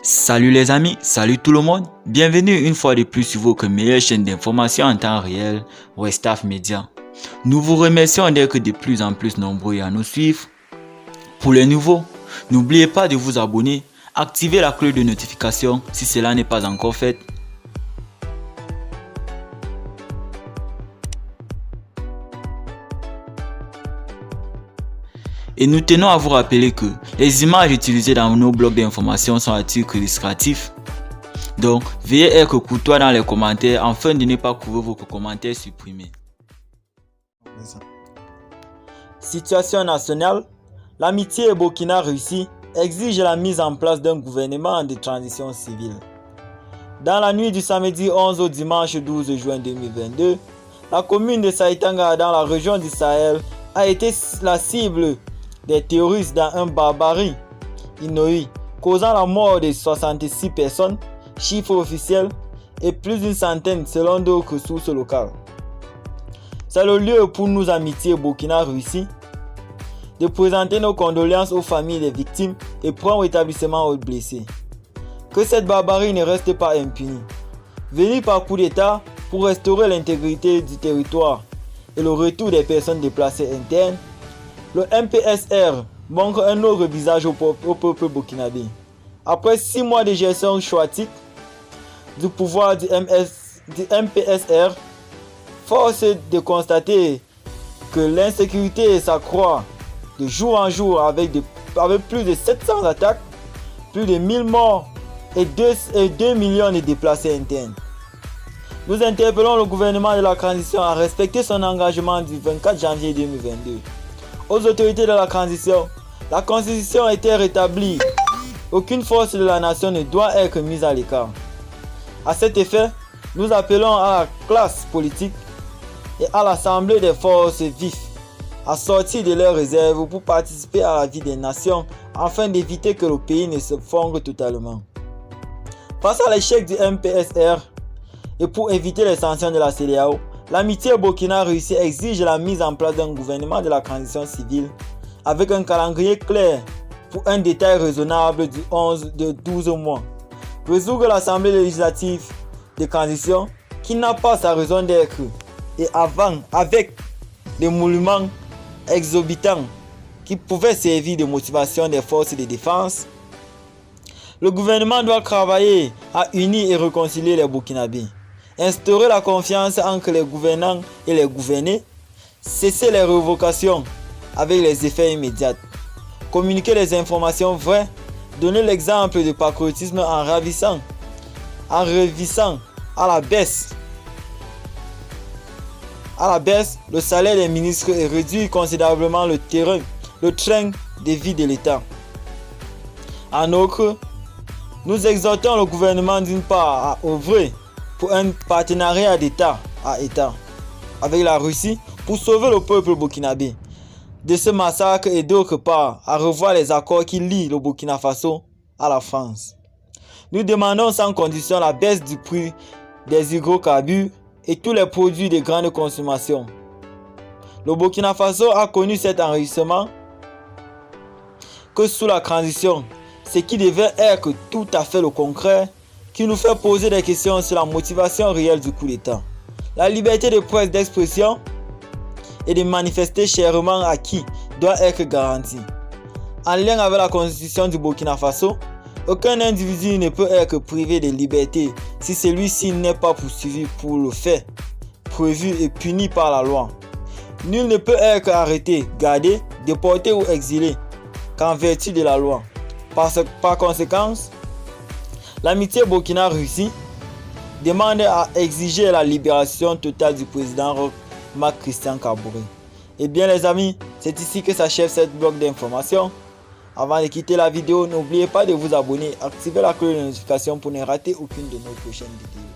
Salut les amis, salut tout le monde, bienvenue une fois de plus sur votre meilleure chaîne d'information en temps réel, Westaf Media. Nous vous remercions d'être de plus en plus nombreux à nous suivre. Pour les nouveaux, n'oubliez pas de vous abonner, activer la cloche de notification si cela n'est pas encore fait. Et nous tenons à vous rappeler que les images utilisées dans nos blogs d'information sont à titre illustratif. Donc, veuillez être courtois dans les commentaires afin de ne pas couvrir vos commentaires supprimés. Situation nationale. L'amitié Burkina-Russie exige la mise en place d'un gouvernement de transition civile. Dans la nuit du samedi 11 au dimanche 12 juin 2022, la commune de Saïtanga dans la région du Sahel a été la cible des terroristes dans un barbarie inouïe, causant la mort de 66 personnes, chiffre officiel, et plus d'une centaine selon d'autres sources locales. C'est le lieu pour nous, amitiés Burkina-Russie, de présenter nos condoléances aux familles des victimes et prompt rétablissement aux blessés. Que cette barbarie ne reste pas impunie. Venue par coup d'État pour restaurer l'intégrité du territoire et le retour des personnes déplacées internes, le MPSR montre un autre visage au peuple burkinabé. Après 6 mois de gestion chaotique du pouvoir du MPSR, force est de constater que l'insécurité s'accroît de jour en jour avec plus de 700 attaques, plus de 1000 morts et 2 millions de déplacés internes. Nous interpellons le gouvernement de la transition à respecter son engagement du 24 janvier 2022. Aux autorités de la transition, la constitution a été rétablie. Aucune force de la nation ne doit être mise à l'écart. À cet effet, nous appelons à la classe politique et à l'assemblée des forces vives à sortir de leurs réserves pour participer à la vie des nations afin d'éviter que le pays ne se fonde totalement. Face à l'échec du MPSR et pour éviter les sanctions de la CEDEAO, l'amitié Burkina-Russie exige la mise en place d'un gouvernement de la transition civile avec un calendrier clair pour un détail raisonnable de 12 mois. Résoudre l'Assemblée législative de transition qui n'a pas sa raison d'être et avec des monuments exorbitants qui pouvaient servir de motivation des forces de défense. Le gouvernement doit travailler à unir et réconcilier les Burkinabés, instaurer la confiance entre les gouvernants et les gouvernés, cesser les révocations avec les effets immédiats, communiquer les informations vraies, donner l'exemple de patriotisme en révisant à la baisse le salaire des ministres et réduire considérablement le train de vie de l'État. En outre, nous exhortons le gouvernement d'une part à œuvrer pour un partenariat d'État à État avec la Russie pour sauver le peuple burkinabé de ce massacre et d'autre part à revoir les accords qui lient le Burkina Faso à la France. Nous demandons sans condition la baisse du prix des hydrocarbures et tous les produits de grande consommation. Le Burkina Faso a connu cet enrichissement que sous la transition, ce qui devait être tout à fait le concret, qui nous fait poser des questions sur la motivation réelle du coup d'État. La liberté de presse, d'expression et de manifester chèrement acquis doit être garantie. En lien avec la constitution du Burkina Faso, aucun individu ne peut être privé de liberté si celui-ci n'est pas poursuivi pour le fait prévu et puni par la loi. Nul ne peut être arrêté, gardé, déporté ou exilé qu'en vertu de la loi. Par conséquent, l'amitié Burkina-Russie demande à exiger la libération totale du président Marc Christian Kaboré. Et bien les amis, c'est ici que s'achève cette bloc d'informations. Avant de quitter la vidéo, n'oubliez pas de vous abonner, activer la cloche de notification pour ne rater aucune de nos prochaines vidéos.